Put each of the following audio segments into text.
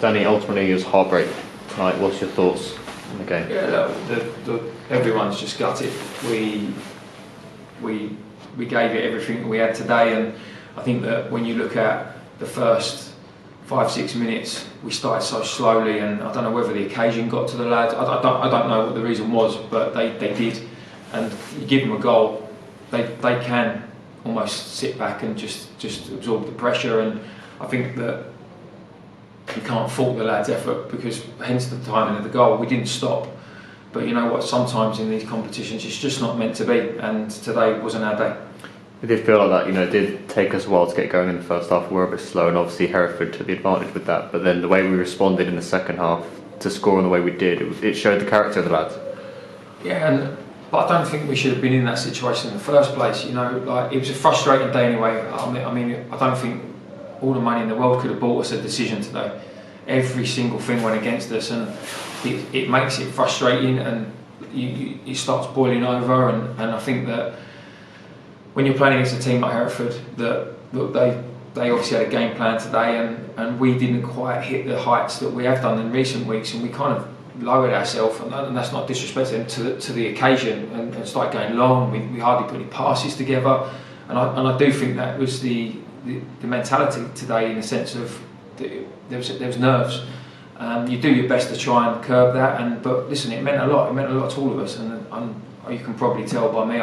Danny, ultimately it was heartbreak tonight. What's your thoughts on the game? Yeah, look, everyone's just gutted. We gave it everything that we had today, and I think that when you look at the first 5-6 minutes, we started so slowly, and I don't know whether the occasion got to the lads. I don't know what the reason was, but they did. And you give them a goal, they can almost sit back and just absorb the pressure. And I think that you can't fault the lads' effort, because hence the timing of the goal. We didn't stop, but you know what? Sometimes in these competitions, it's just not meant to be. And today wasn't our day. It did feel like that, you know, it did take us a while to get going in the first half. We were a bit slow, and obviously Hereford took the advantage with that. But then the way we responded in the second half to score in the way we did, it showed the character of the lads. Yeah, but I don't think we should have been in that situation in the first place. You know, like, it was a frustrating day anyway. I mean, I don't think all the money in the world could have bought us a decision today. Every single thing went against us, and it makes it frustrating, and it starts boiling over. And I think that when you're playing against a team like Hereford, that look, they obviously had a game plan today, and we didn't quite hit the heights that we have done in recent weeks, and we kind of lowered ourselves, and that's not disrespecting to the occasion, and started going long. We hardly put any passes together, and I do think that was the mentality today, in the sense of there was nerves. You do your best to try and curb that, but listen, it meant a lot. It meant a lot to all of us, and you can probably tell by me,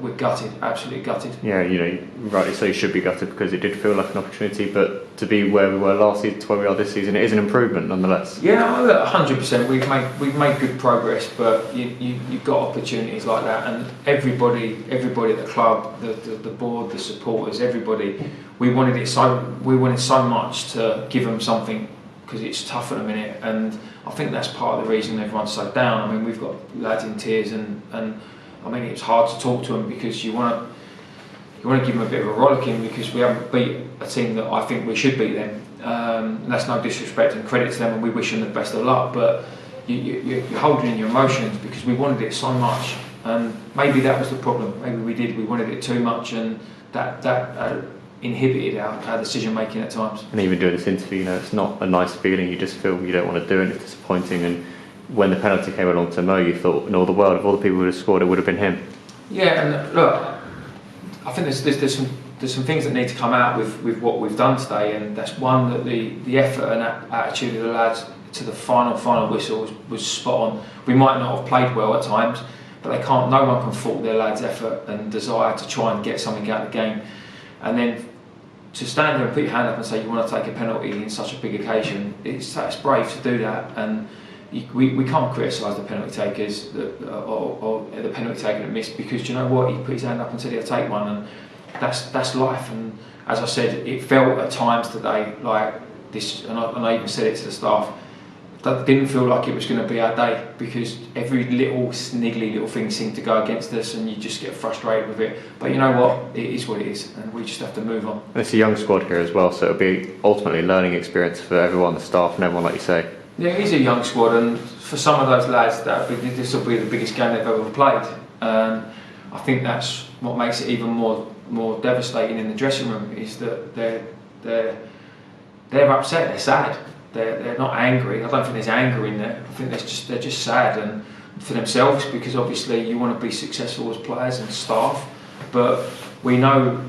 we're gutted, absolutely gutted. Yeah, you know, rightly so, you should be gutted, because it did feel like an opportunity, but to be where we were last season to where we are this season, it is an improvement nonetheless. Yeah, look, 100%. We've made good progress, but you've got opportunities like that, and everybody at the club, the board, the supporters, everybody, we wanted so much to give them something, because it's tough at the minute, and I think that's part of the reason everyone's so down. I mean, we've got lads in tears, and I mean, it's hard to talk to them, because you want to give them a bit of a rollicking, because we haven't beat a team that I think we should beat them. And that's no disrespect and credit to them, and we wish them the best of luck, but you're holding in your emotions, because we wanted it so much, and maybe that was the problem. Maybe we wanted it too much, and that inhibited our decision making at times. And even doing this interview, you know, it's not a nice feeling. You just feel you don't want to do it, and it's disappointing. And when the penalty came along to Mo, you thought, in all the world, of all the people who would have scored, it would have been him. Yeah, and look, I think there's some things that need to come out with what we've done today, and that's one, that the effort and attitude of the lads to the final whistle was spot on. We might not have played well at times, but no one can fault their lads' effort and desire to try and get something out of the game. And then to stand there and put your hand up and say you want to take a penalty in such a big occasion, it's brave to do that, and we can't criticise the penalty takers or the penalty taker that missed, because you know what, he put his hand up and said he'll take one, and that's life. And as I said, it felt at times today like this, and I even said it to the staff, that didn't feel like it was going to be our day, because every little sniggly little thing seemed to go against us, and you just get frustrated with it. But you know what, it is what it is, and we just have to move on. And it's a young squad here as well, so it'll be ultimately a learning experience for everyone, the staff and everyone, like you say. Yeah, it is a young squad, and for some of those lads, this will be the biggest game they've ever played. I think that's what makes it even more devastating in the dressing room, is that they're upset, they're sad. They're not angry. I don't think there's anger in there. I think they're just sad, and for themselves, because obviously you want to be successful as players and staff. But we know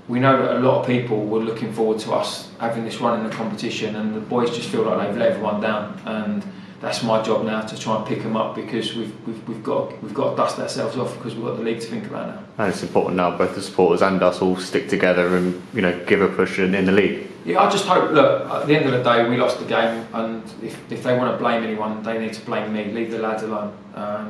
that a lot of people were looking forward to us having this run in the competition, and the boys just feel like they've let everyone down. And that's my job now, to try and pick them up, because we've got to dust ourselves off, because we've got the league to think about now. And it's important now both the supporters and us all stick together and, you know, give a push in the league. Yeah, I just hope, look, at the end of the day we lost the game, and if they want to blame anyone, they need to blame me. Leave the lads alone.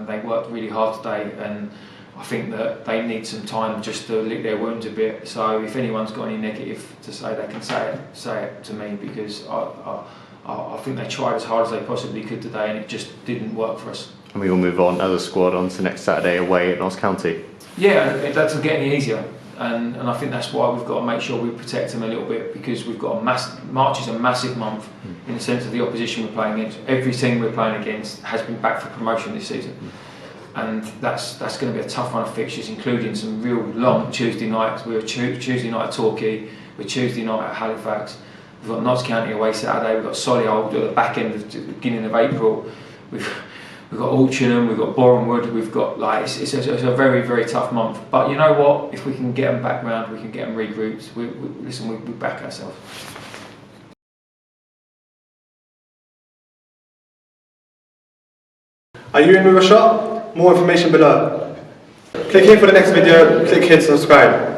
They worked really hard today, and I think that they need some time just to lick their wounds a bit. So if anyone's got any negative to say, they can say it to me, because I think they tried as hard as they possibly could today, and it just didn't work for us. And we will move on as a squad on to next Saturday away at Notts County. Yeah, it doesn't get any easier. And I think that's why we've got to make sure we protect them a little bit, because we've got March is a massive month in the sense of the opposition we're playing against. Every team we're playing against has been back for promotion this season, and that's going to be a tough run of fixtures, including some real long Tuesday nights. We're Tuesday night at Torquay, we're Tuesday night at Halifax, We've got Notts County away Saturday. We've got Solihull at the back end of the beginning of April. We've got Altrincham, we've got Bournemouth, we've got it's a very, very tough month. But you know what? If we can get them back round, we can get them regrouped. We back ourselves. Are you in with a shot? More information below. Click here for the next video, click here to subscribe.